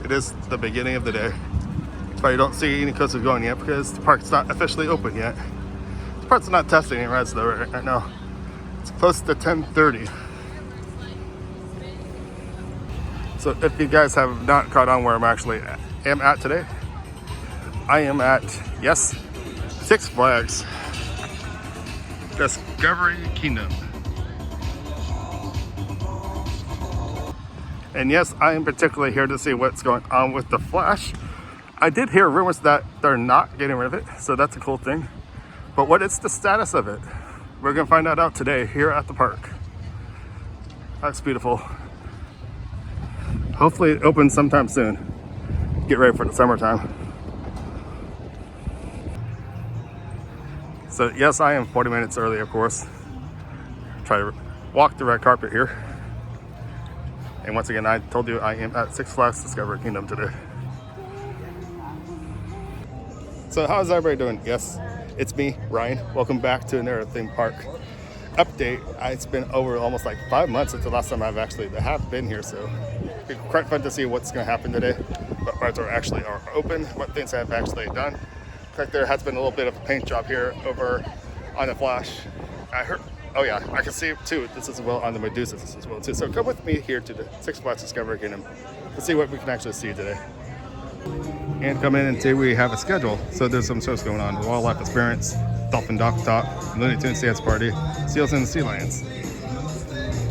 It is the beginning of the day. That's why you don't see any coasters going yet, because the park's not officially open yet. The park's not testing any rides though right now. It's close to 10:30. So if you guys have not caught on where I'm actually am at today, I am at, yes, Six Flags Discovery Kingdom. And yes, I am particularly here to see what's going on with the Flash. I did hear rumors that they're not getting rid of it, so that's a cool thing. But what is the status of it? We're gonna find out today here at the park. That's beautiful. Hopefully it opens sometime soon. Get ready for the summertime. So yes, I am 40 minutes early, of course. Try to walk the red carpet here. And once again, I told you I am at Six Flags Discovery Kingdom today. So how's everybody doing? Yes, it's me, Ryan. Welcome back to another theme park update. It's been over almost like 5 months since the last time I have been here, so it's quite fun to see what's going to happen today. What rides are open, what things I've actually done. In fact, there has been a little bit of a paint job here over on the Flash. I heard, oh yeah, I can see too, this as well on the Medusa as well too. So come with me here to the Six Flags Discovery Kingdom to see what we can actually see today. And come in and see we have a schedule. So there's some shows going on: Wildlife Experience, Dolphin Dock Talk, Looney Tunes Dance Party, Seals in the Sea Lions.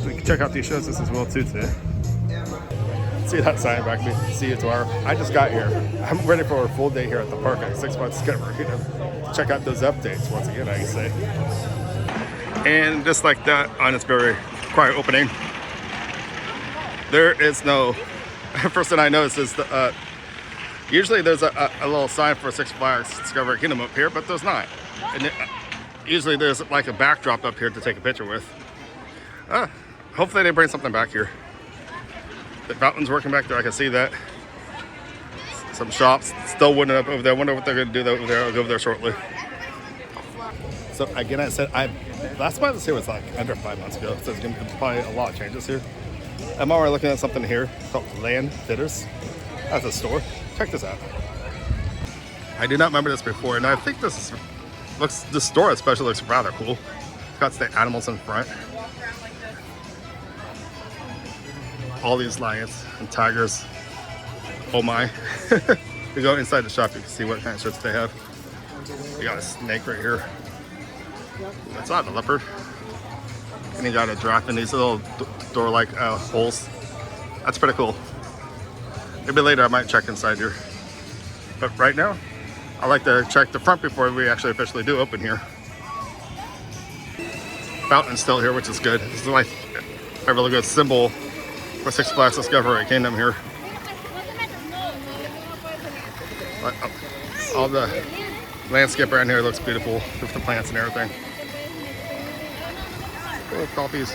So you can check out these shows as well too today. See that sign back me. See you tomorrow. I just got here. I'm ready for a full day here at the park at 6 Flags Discovery Kingdom. Check out those updates once again, I can say. And just like that, on its very quiet opening, there is no. First thing I noticed is the. Usually there's a little sign for Six Flags Discovery Kingdom up here, but there's not. And usually there's like a backdrop up here to take a picture with. Hopefully they bring something back here. The fountain's working back there, I can see that. Some shops still wooden up over there. I wonder what they're going to do over there. I'll go over there shortly. So again, I said, last time I was here was like under 5 months ago, so there's going to be probably a lot of changes here. I'm already looking at something here called Land Fitters. That's a store. Check this out. I did not remember this before, and I think this store especially looks rather cool. It's got the animals in front. All these lions and tigers. Oh my. You go inside the shop, you can see what kind of shirts they have. You got a snake right here. That's not a leopard. And you got a giraffe in these little door-like holes. That's pretty cool. Maybe later I might check inside here. But right now, I like to check the front before we actually officially do open here. Fountain's still here, which is good. This is like a really good symbol for Six Flags Discovery Kingdom here. All the landscape around here looks beautiful with the plants and everything. Oh, coffees.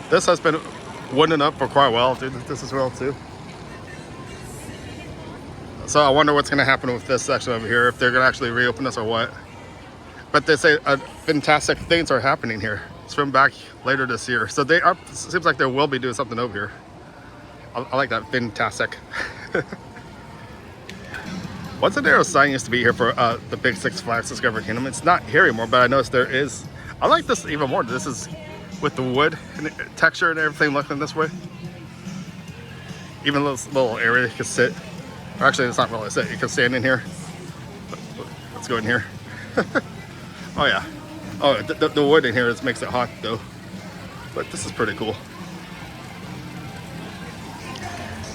This has been wooden up for quite a while, dude. This as well too. So I wonder what's going to happen with this section over here, if they're going to actually reopen this or what. But they say fantastic things are happening here. It's from back later this year. So they are, seems like they will be doing something over here. I like that, fantastic. What's the narrow sign used to be here for the big Six Flags Discovery Kingdom? It's not here anymore, but I noticed there is. I like this even more. This is with the wood and texture and everything looking this way. Even this little area you can sit. Or actually, it's not really a sit. You can stand in here. Let's go in here. Oh yeah. Oh, the wood in here makes it hot though. But this is pretty cool.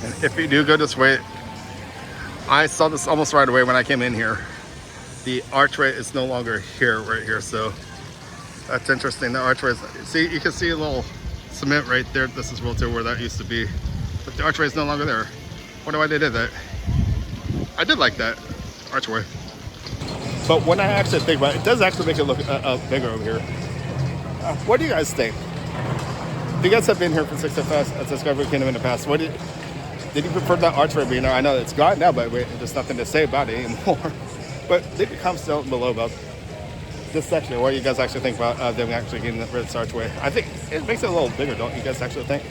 And if you do go this way, I saw this almost right away when I came in here. The archway is no longer here, right here. So that's interesting. The archway is, see, you can see a little cement right there. This is where that used to be. But the archway is no longer there. Wonder why they did that. I did like that archway. But when I actually think about it, it does actually make it look bigger over here. What do you guys think? If you guys have been here for Six Flags at Discovery Kingdom in the past, did you prefer that archway being there? I know it's gone now, but there's nothing to say about it anymore. But leave a comment down below about this section. What do you guys actually think about them actually getting rid of this archway? I think it makes it a little bigger, don't you guys actually think?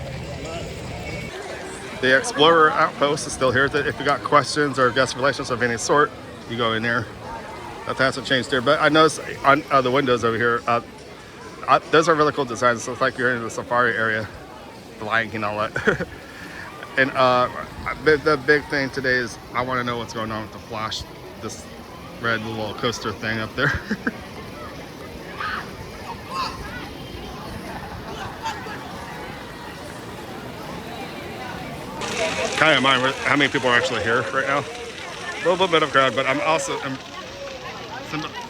The Explorer Outpost is still here. If you got questions or guest relations of any sort, you go in there. Nothing hasn't changed there. But I noticed on the windows over here, those are really cool designs. So it's like you're in the safari area, the Lion King and all that. And the big thing today is I want to know what's going on with the Flash, this red little coaster thing up there. Kind of mind how many people are actually here right now. A little bit of a crowd, but I'm also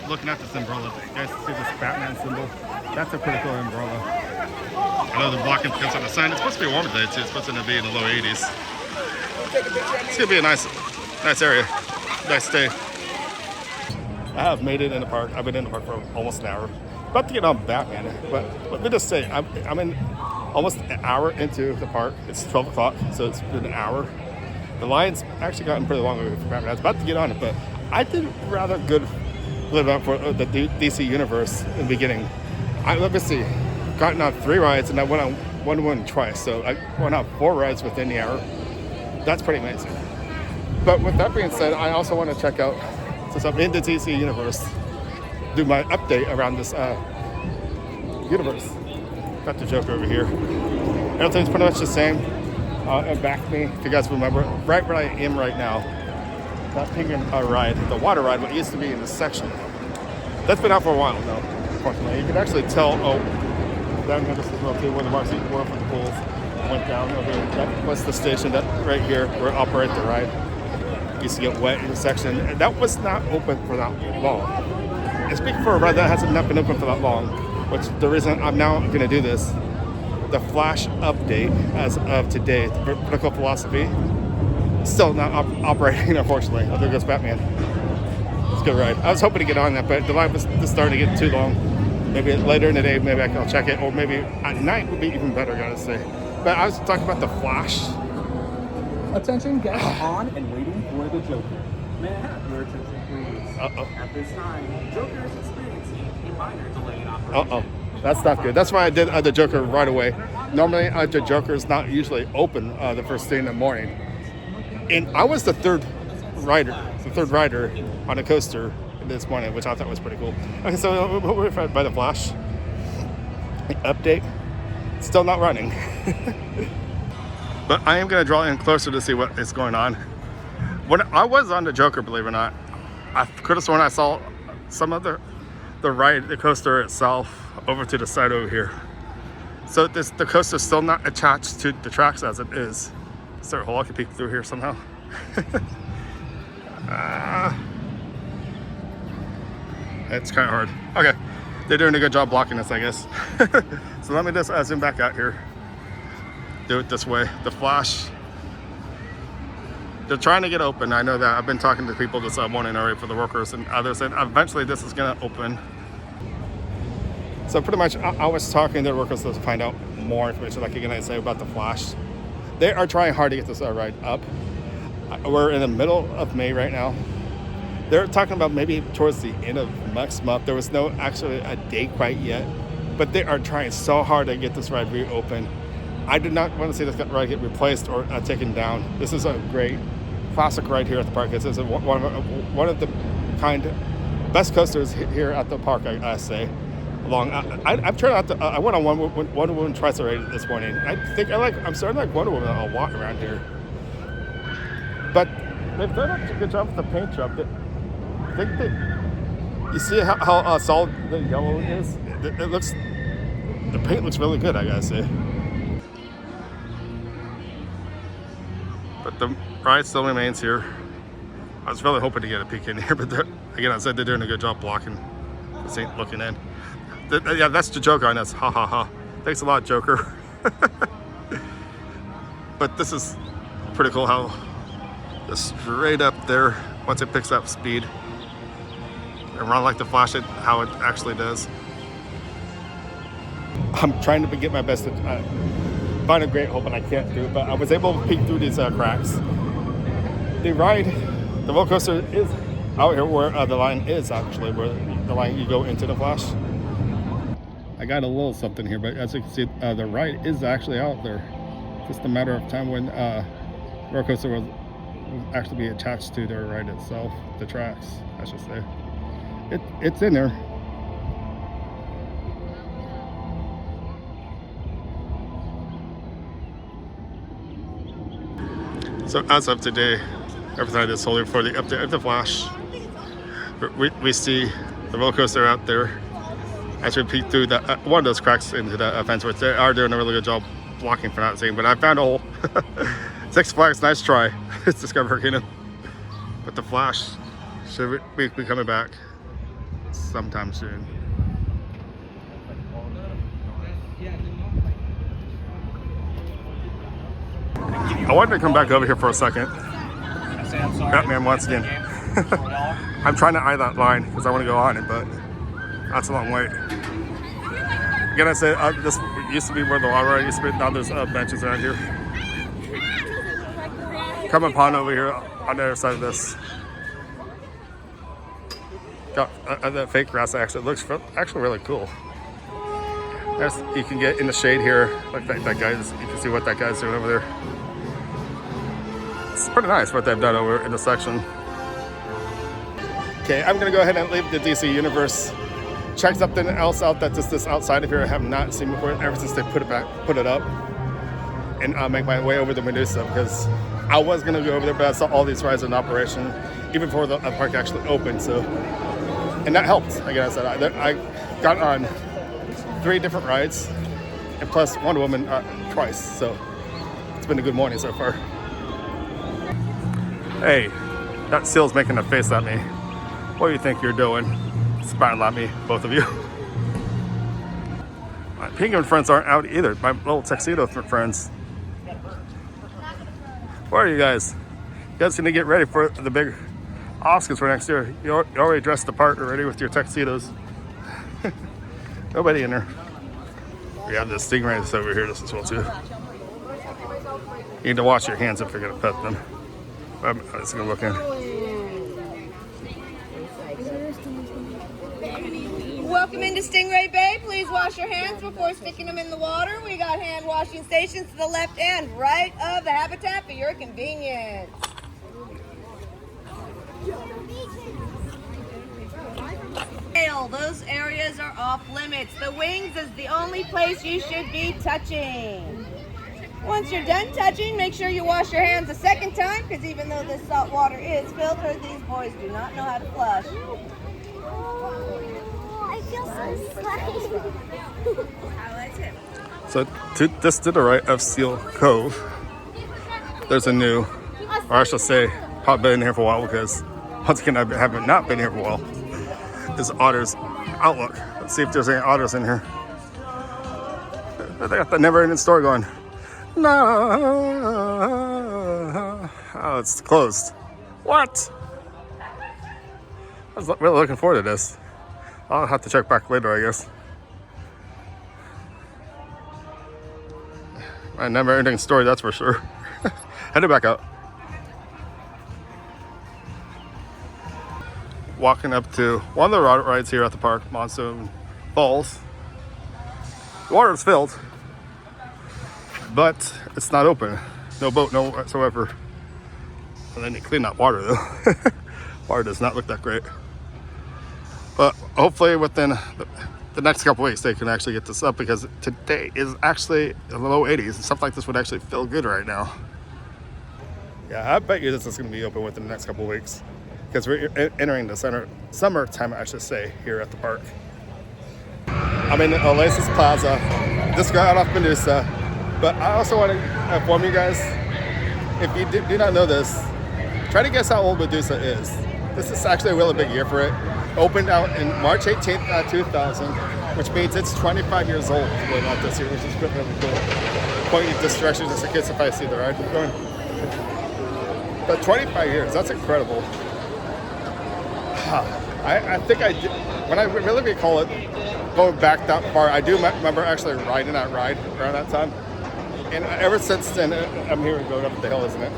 looking at this umbrella. You guys see this Batman symbol? That's a pretty cool umbrella. I know the blocking against on the sign. It's supposed to be warm today too. It's supposed to be in the low 80s. It's gonna be a nice area, nice day. I have made it in the park. I've been in the park for almost an hour. About to get on Batman, but let me just say, I'm in almost an hour into the park. It's 12 o'clock, so it's been an hour. The line's actually gotten pretty long for Batman. I was about to get on it, but I did rather good live up for the DC universe in the beginning. Let me see. Gotten on 3 rides and I went on one twice, so I went on 4 rides within the hour. That's pretty amazing. But with that being said, I also want to check out, since I'm in the DC universe, do my update around this universe. Got the Joker over here. Everything's pretty much the same. And back me, if you guys remember, right where I am right now, that Penguin ride, the water ride, what used to be in this section. That's been out for a while now, unfortunately. You can actually tell, down here, this is well too, where the Marcy Wharf and the pools went down over here. That was the station, that right here, where I operate the ride. Used to get wet in the section, and that was not open for that long. And speaking for a ride that hasn't not been open for that long, which the reason I'm now going to do this, the Flash update as of today, the vertical philosophy, still not operating, unfortunately. There goes Batman. It's a good ride. I was hoping to get on that, but the line was just starting to get too long. Maybe later in the day, maybe I'll check it, or maybe at night would be even better, gotta say. But I was talking about the Flash. Attention, guests on and waiting for the Joker. May I have your attention, please? At this time, Joker is experiencing a minor delay in operation. That's not good. That's why I did the Joker right away. Normally, the Joker is not usually open the first thing in the morning. And I was the third rider on a coaster this morning, which I thought was pretty cool. Okay, so we're by the Flash update. Still not running. But I am going to draw in closer to see what is going on. When I was on the Joker, believe it or not, I could have sworn I saw some of the ride, the coaster itself, over to the side over here. So the coaster is still not attached to the tracks as it is. Is there a hole I can peek through here somehow? It's kind of hard. Okay, they're doing a good job blocking this, I guess. So let me just zoom back out here. Do it this way. The Flash, they're trying to get open. I know that. I've been talking to people this morning already for the workers and others, and eventually this is going to open. So pretty much I was talking to the workers to find out more information, like again I say, about the Flash. They are trying hard to get this ride up. We're in the middle of May right now. They're talking about maybe towards the end of next month. There was no actually a date quite yet, but they are trying so hard to get this ride reopened. I do not want to see this ride get replaced or taken down. This is a great classic ride here at the park. This is one of the best coasters here at the park, I say. I've tried out I went on Wonder Woman twice already this morning. I'm starting to like Wonder Woman a lot around here. But they've done a good job with the paint job. I think that you see how solid the yellow is. The paint looks really good, I gotta say. But the ride still remains here. I was really hoping to get a peek in here, but again, I said they're doing a good job blocking. This ain't looking in. Yeah, that's the Joker on us. Ha ha ha. Thanks a lot, Joker. But this is pretty cool how just straight up there, once it picks up speed and run like the Flash, how it actually does. I'm trying to get my best to find a great hole, but I can't do it. But I was able to peek through these cracks. The roller coaster is out here where the line is actually, where the line you go into the flash. I got a little something here, but as you can see, the ride is actually out there. Just a matter of time when roller coaster will actually be attached to the ride itself, the tracks, I should say. It's in there. So as of today, everything is holding for the update of the flash. We see the roller coaster out there as we peek through the one of those cracks into the fence, which they are doing a really good job blocking for not seeing. But I found a hole. Six Flags, nice try. It's Discover Volcano. But the flash should be coming back sometime soon. I wanted to come back over here for a second. Batman once again. I'm trying to eye that line because I want to go on it, but that's a long way. Again, I said this used to be where the water ride used to be. Now there's benches around here. Come upon over here on the other side of this. Got that fake grass actually looks actually really cool. You can get in the shade here, like that guy's. You can see what that guy's doing over there. It's pretty nice what they've done over in the section. Okay, I'm gonna go ahead and leave the DC universe. Check something else out that just this outside of here I have not seen before ever since they put it up. And I'll make my way over to Medusa because I was gonna go over there, but I saw all these rides in operation even before the park actually opened. So, and that helped. Like I said, I got on 3 different rides, and plus Wonder Woman twice. So it's been a good morning so far. Hey, that seal's making a face at me. What do you think you're doing? Smiling at me, both of you. My penguin friends aren't out either. My little tuxedo friends. Where are you guys? You guys gonna get ready for the big Oscars for next year. You already dressed the part already with your tuxedos. Nobody in there. We have the stingrays over here just as well too. You need to wash your hands if you're gonna pet them. I'm just gonna look in. Welcome into Stingray Bay. Please wash your hands before sticking them in the water. We got hand washing stations to the left and right of the habitat for your convenience. Those areas are off limits. The wings is the only place you should be touching. Once you're done touching, make sure you wash your hands a second time, because even though this salt water is filtered, these boys do not know how to flush. I feel so slimy. So to the right of Seal Cove, there's a new, or I should say, probably been here for a while because once again I haven't not been here for a while. Is Otter's Outlook. Let's see if there's any otters in here. They got the never-ending story going. No, oh, it's closed. What? I was really looking forward to this. I'll have to check back later, I guess. A never-ending story, that's for sure. Headed back out. Walking up to one of the rides here at the park, Monsoon Falls. The water is filled, but it's not open. No boat, no whatsoever. And then they clean that water though. Water does not look that great. But hopefully within the next couple weeks they can actually get this up, because today is actually in the low 80s and stuff like this would actually feel good right now. Yeah, I bet you this is going to be open within the next couple weeks, because we're entering the summertime, I should say, here at the park. I'm in Oasis Plaza. Just got off Medusa, but I also want to inform you guys, if you do not know this, try to guess how old Medusa is. This is actually a really big year for it. Opened out in March 18th, 2000, which means it's 25 years old going out this year, which is really cool. Pointing this direction just in case if I see the ride going. But 25 years, that's incredible. I think I did, when I really recall it, going back that far, I do remember actually riding that ride around that time. And ever since then, I'm here going up the hill, isn't it?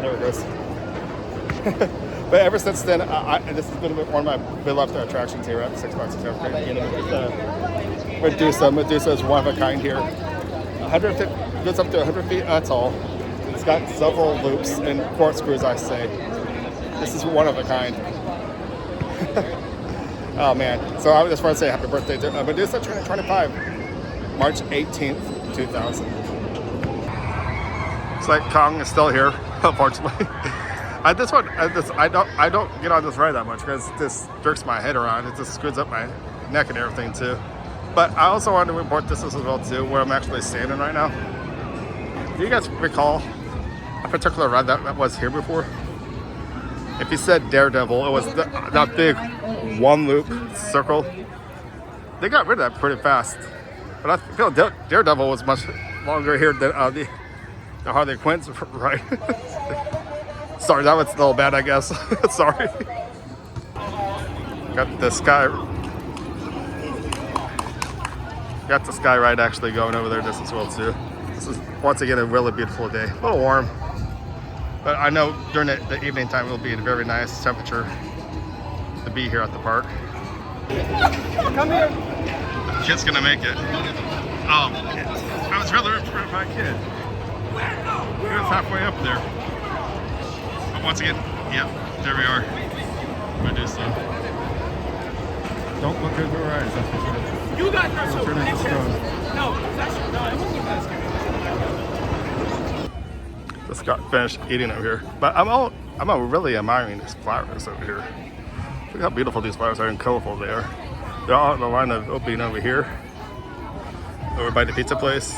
There it goes. But ever since then, this has been one of my beloved attractions here at the Six Flags Over. You know, Medusa. Medusa is one of a kind here. 150 goes up to 100 feet tall. It's got several loops and corkscrews, I say. This is one of a kind. Oh man! So I just want to say happy birthday to Medusa, turning 25, March 18th, 2000. It's like Kong is still here, unfortunately. I don't get on this ride that much because this jerks my head around. It just screws up my neck and everything too. But I also wanted to report this as well too, where I'm actually standing right now. Do you guys recall a particular ride that was here before? If you said Daredevil, it was that big one loop circle. They got rid of that pretty fast. But I feel Daredevil was much longer here than the Harley Quinn's ride. Sorry, that was a little bad, I guess. Sorry. Got the sky ride actually going over there just as well too. This is once again a really beautiful day. A little warm, but I know during the evening time it will be a very nice temperature to be here at the park. Come here. The kid's gonna make it. Oh, I was really rooting for my kid. He was halfway up there. But once again, yeah, there we are. Medusa. Don't look into her eyes. That's for sure. You guys are so Turn into stone. No, that's no, I wouldn't give that Just got finished eating over here, but I'm really admiring these flowers over here. Look how beautiful these flowers are and colorful they are. They're all in the line of opening over here, over by the pizza place,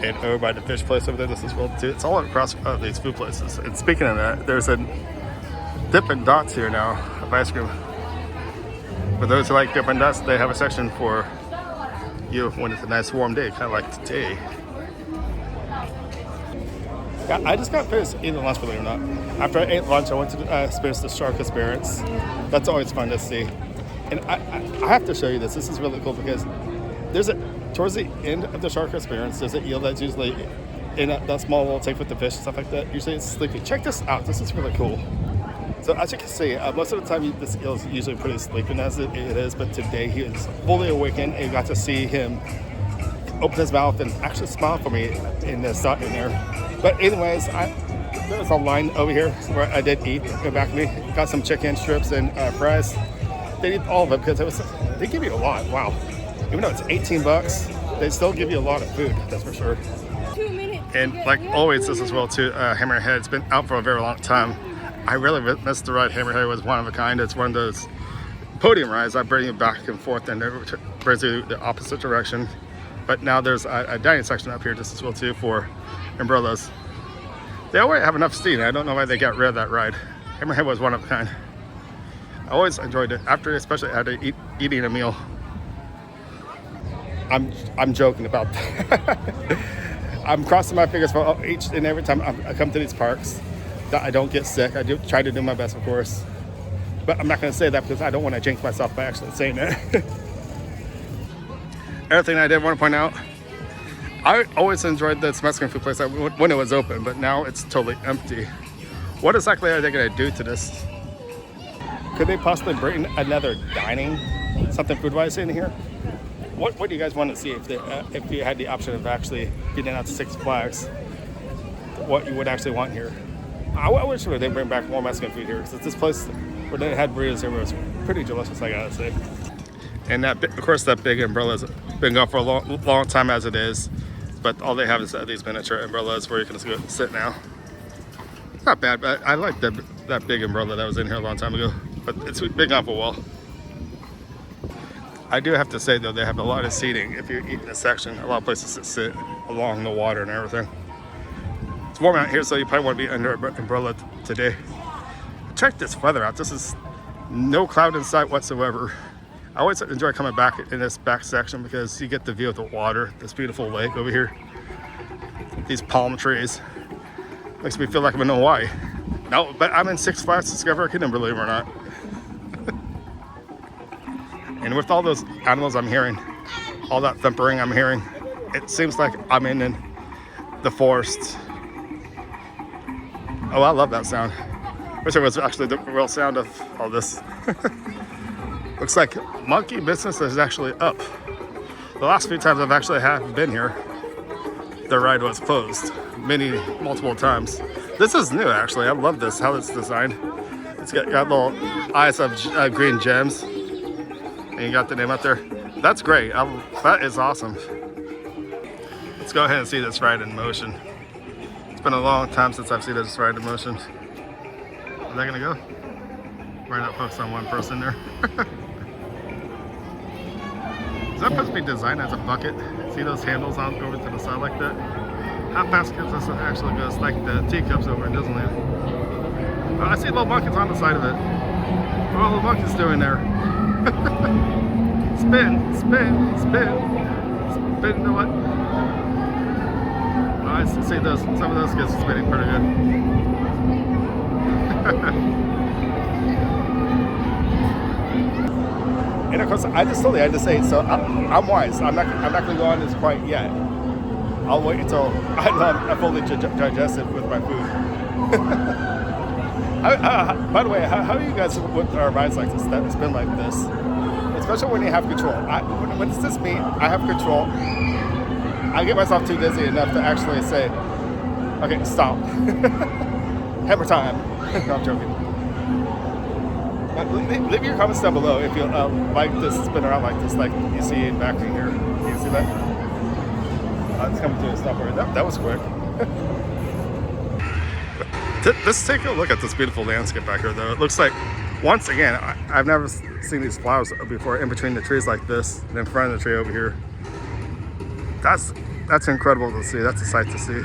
and over by the fish place over there. This as well too. It's all across these food places. And speaking of that, there's a Dippin' Dots here now of ice cream. For those who like Dippin' Dots, they have a section for you when it's a nice warm day, kind of like today. I just got finished eating lunch, believe it or not. After I ate lunch, I went to experience the shark experience. That's always fun to see. And I have to show you this. This is really cool because towards the end of the shark experience, there's an eel that's usually in that small little tank with the fish and stuff like that. Usually it's sleeping. Check this out. This is really cool. So as you can see, most of the time this eel is usually pretty sleeping as it is, but today he is fully awakened and you got to see him open his mouth and actually smile for me in the sun in there. But anyways, there was a line over here where I did eat. Go back to me. Got some chicken strips and fries. They eat all of it because they give you a lot. Wow. Even though it's $18, they still give you a lot of food. That's for sure. 2 minutes. And like always, this as well too. Hammerhead. It's been out for a very long time. I really missed the ride. Hammerhead. It was one of a kind. It's one of those podium rides. I bring you back and forth and it brings you the opposite direction. But now there's a dining section up here just as well too for umbrellas. They always have enough seating. I don't know why they got rid of that ride. Hammerhead was one of a kind. I always enjoyed it especially after eating a meal. I'm joking about that. I'm crossing my fingers for each and every time I come to these parks that I don't get sick. I do try to do my best, of course, but I'm not going to say that because I don't want to jinx myself by actually saying that. Everything I did want to point out, I always enjoyed this Mexican food place when it was open, but now it's totally empty. What exactly are they going to do to this? Could they possibly bring another dining, something food-wise in here? What do you guys want to see if you had the option of actually getting out to Six Flags? What you would actually want here? I wish they bring back more Mexican food here because this place where they had burritos here was pretty delicious, I gotta say. And that, of course, that big umbrella's been gone for a long time as it is, but all they have is these miniature umbrellas where you can just go sit now. It's not bad, but I like that big umbrella that was in here a long time ago, but it's been gone for a while. I do have to say though, they have a lot of seating if you eat in a section, a lot of places to sit along the water and everything. It's warm out here, so you probably want to be under an umbrella today. Check this weather out. This is no cloud in sight whatsoever. I always enjoy coming back in this back section because you get the view of the water, this beautiful lake over here. These palm trees. Makes me feel like I'm in Hawaii. No, but I'm in Six Flags Discovery Kingdom, believe it or not. And with all those animals I'm hearing, all that thumpering I'm hearing, it seems like I'm in the forest. Oh, I love that sound. Wish it was actually the real sound of all this. Looks like monkey business is actually up. The last few times I've actually been here, the ride was closed multiple times. This is new actually. I love this, how it's designed. It's got little eyes of green gems. And you got the name up there. That's great. That is awesome. Let's go ahead and see this ride in motion. It's been a long time since I've seen this ride in motion. Is that gonna go? We're not focused on one person there. Is that supposed to be designed as a bucket? See those handles on over to the side like that? How fast can this actually go? It's like the teacups over in Disneyland. Oh, I see little monkeys on the side of it. What are little monkeys doing there? Spin, spin, spin. Spin to what? Oh, I see those. Some of those get spinning pretty good. And of course, I just say, so I'm wise. I'm not going to go on this quite yet. I'll wait until I know I'm fully digested with my food. By the way, how are you guys with rides like this that spin like this? Especially when you have control. When it's just me, I have control. I get myself too dizzy enough to actually say, okay, stop. Hammer time. No, I'm joking. Leave your comments down below if you like this spin around like this, like you see it back in here. Can you see that? It's coming to a stop already. That was quick. Let's take a look at this beautiful landscape back here, though. It looks like, once again, I've never seen these flowers before in between the trees like this, and in front of the tree over here. That's incredible to see. That's a sight to see.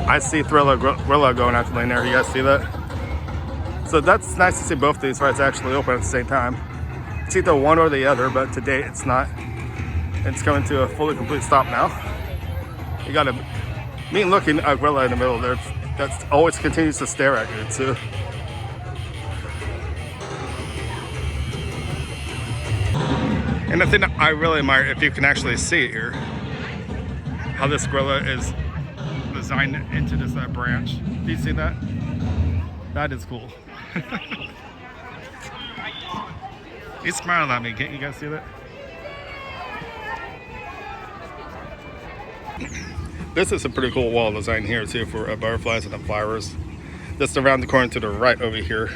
I see Thriller Gorilla going out the lane there. You guys see that? So that's nice to see both of these rides actually open at the same time. It's either one or the other, but to date it's not. It's coming to a fully complete stop now. You got a mean looking gorilla in the middle there that always continues to stare at you too. And the thing that I really admire, if you can actually see it here, how this gorilla is designed into this branch. Do you see that? That is cool. He's smiling at me. Can't you guys see that? This is a pretty cool wall design here too for butterflies and the flowers. Just around the corner to the right over here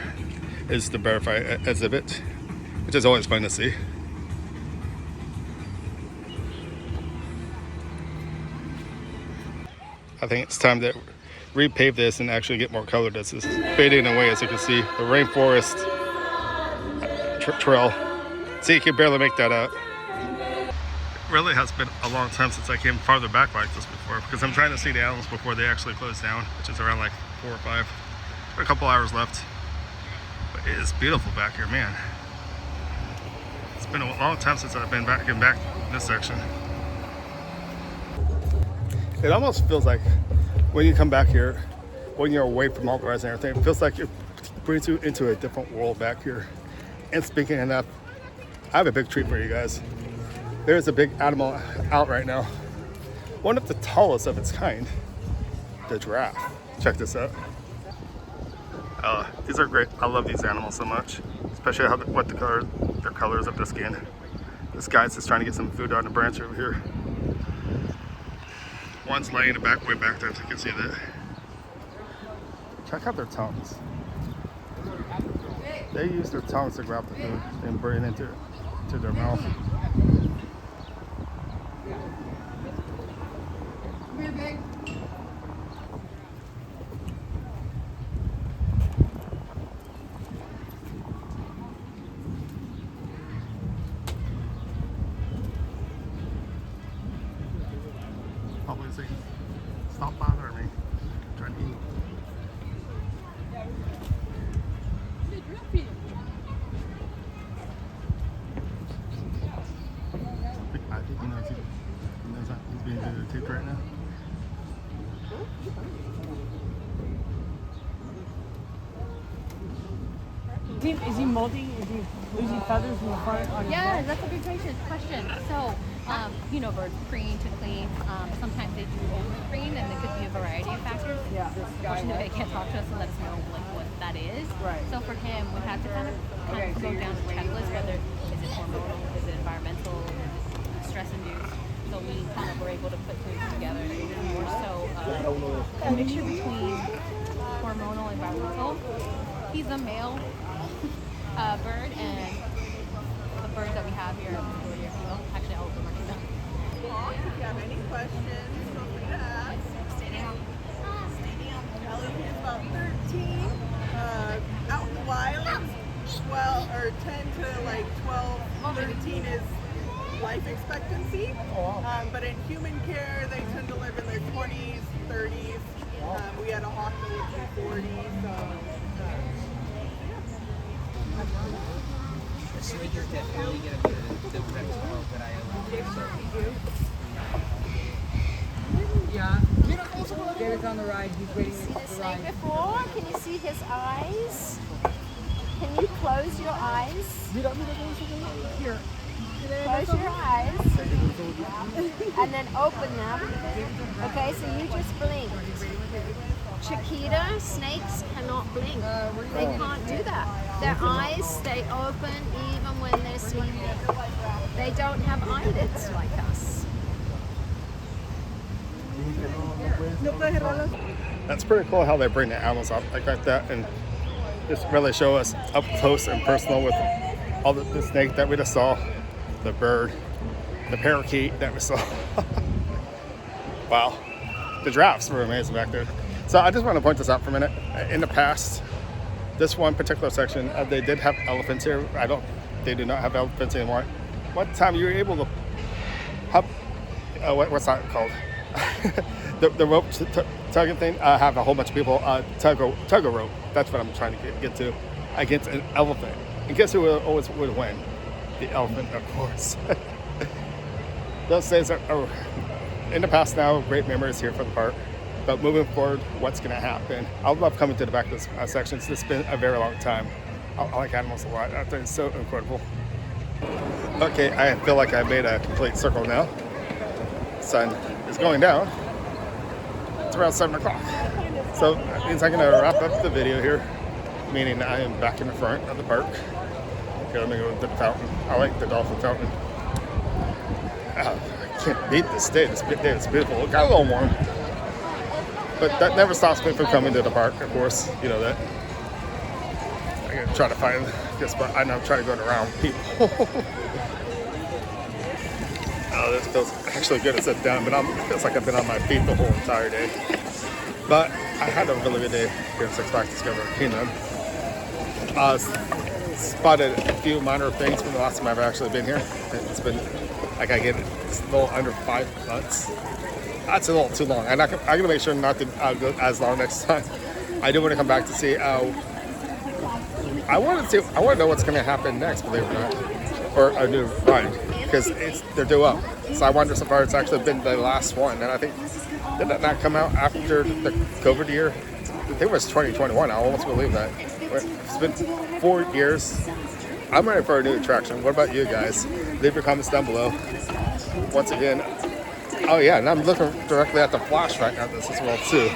is the butterfly exhibit, which is always fun to see. I think it's time to repave this and actually get more color. This is fading away, as you can see. The rainforest trail. See, you can barely make that out. It really has been a long time since I came farther back like this before, because I'm trying to see the animals before they actually close down, which is around like 4 or 5. A couple hours left. But it is beautiful back here, man. It's been a long time since I've been back in this section. It almost feels like when you come back here, when you're away from all the rides and everything, it feels like it brings you into a different world back here. And speaking of that, I have a big treat for you guys. There's a big animal out right now. One of the tallest of its kind, the giraffe. Check this out. These are great. I love these animals so much, especially their colors of the skin. This guy's just trying to get some food on the branch over here. One's laying way back there, so you can see that. Check out their tongues. They use their tongues to grab the food and bring it into their mouth. Come here, big. Probably saying, stop bothering me. I'm trying to eat. I think he knows he's being videotaped right now. Is he molting? Is he losing feathers in the front? Yeah, that's a good question. So You know, birds preen to clean. Sometimes they do over preen, and it could be a variety of factors. Yeah. Unfortunately, they can't talk to us and let us know like what that is. Right. So for him, we had to kind of go down the checklist, whether is it hormonal, is it environmental, is it stress induced. So we kind of were able to put things together. It was more so a mixture between hormonal and environmental. He's a male bird, and the birds that we have here are majority are female. Actually, all of them are female. If you have any questions, feel free to ask. Ellie is about 13. Out in the wild, 12 or 10 to like 12, 13 is life expectancy. But in human care, they tend to live in their 20s, 30s. We had a hawk that lived in 40s. So we just definitely get the correct smoke that I Yeah. Get it on the ride. He's waiting See on the the snake ride. before? Can you see his eyes? Can you close your eyes? Here. Close your eyes. And then open them. Okay, so you just blink. Chiquita snakes cannot blink. They can't do that. Their eyes stay open even when they're sleeping. They don't have eyelids like us. That's pretty cool how they bring the animals up like that and just really show us up close and personal with all the snake that we just saw, the bird, the parakeet that we saw. Wow. The giraffes were amazing back there. So I just want to point this out for a minute. In the past, this one particular section, they did have elephants here. They do not have elephants anymore. One time you were able to have, what's that called? the rope tugging thing. Have a whole bunch of people tug a rope. That's what I'm trying to get to against an elephant. And guess who always would win? The elephant, of course. Those days are in the past now. Great memories here for the park. But moving forward, what's going to happen? I love coming to the back of this section. It's been a very long time. I like animals a lot. I think it's so incredible. Okay, I feel like I made a complete circle now. Sun is going down. It's around 7 o'clock. So that means I'm going to wrap up the video here, meaning I am back in the front of the park. Okay, let me go to the fountain. I like the dolphin fountain. I can't beat this day. This day is beautiful. It got a little warm. But that never stops me from coming to the park, of course. You know that. I'm going to try to find this spot. I know I'm trying to go around people. Oh, this feels actually good to sit down, but it feels like I've been on my feet the whole entire day. But I had a really good day here in Six Flags Discovery Kingdom. Spotted a few minor things from the last time I've actually been here. It's been, like I get it's a little under 5 months. That's a little too long. I'm going to make sure not to go as long next time. I do want to come back to see. I want to know what's going to happen next, believe it or not, or a new ride, because they're due up. So I wonder so far it's actually been the last one, and I think did that not come out after the COVID year? I think it was 2021. I almost believe that. It's been 4 years. I'm ready for a new attraction. What about you guys? Leave your comments down below. Once again. Oh yeah, and I'm looking directly at the flash right now this as well too.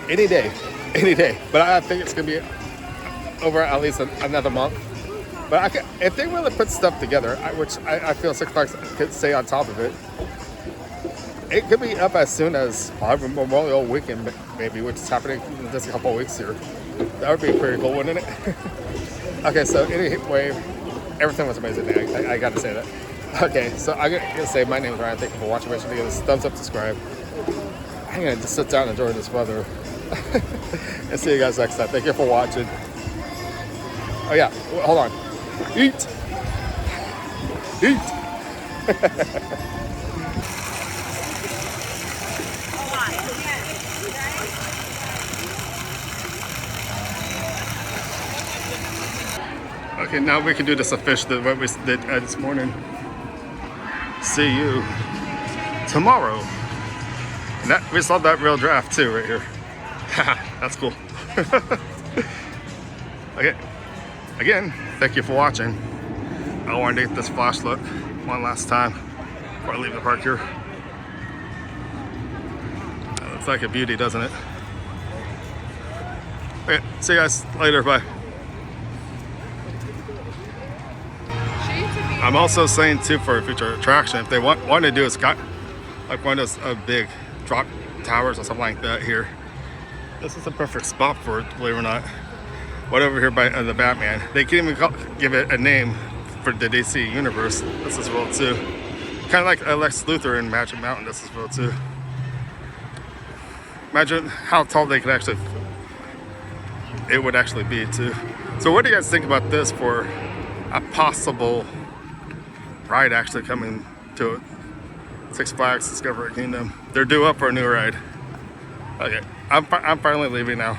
Any day. But I think it's gonna be over at least another month. But if they really put stuff together, which I feel Six Flags could stay on top of it, it could be up as soon as Memorial Weekend maybe, which is happening in just a couple of weeks here. That would be pretty cool, wouldn't it? Okay, so anyway, everything was amazing today. I gotta say that. Okay, so I'm gonna say my name is Ryan. Thank you for watching. Make sure to give this thumbs up, subscribe. I'm gonna just sit down and enjoy this weather. And see you guys next time. Thank you for watching. Oh yeah, hold on. Eat. Okay, now we can do this officially, what we did this morning. See you tomorrow. And we saw that real draft too right here. That's cool. Okay, again, thank you for watching. I wanted to get this flash look one last time. before I leave the park here. That looks like a beauty, doesn't it? Okay, see you guys later. Bye. I'm also saying too, for a future attraction, if they want to do a sky, like one of those big drop towers or something like that here, this is the perfect spot for it, believe it or not. What over here by the Batman, they can even give it a name for the DC universe. This is real too. Kind of like Lex Luthor in Magic Mountain. This is real too. Imagine how tall they could actually, it would actually be too. So what do you guys think about this for a possible ride actually coming to it? Six Flags Discovery Kingdom. They're due up for a new ride. Okay, I'm finally leaving now.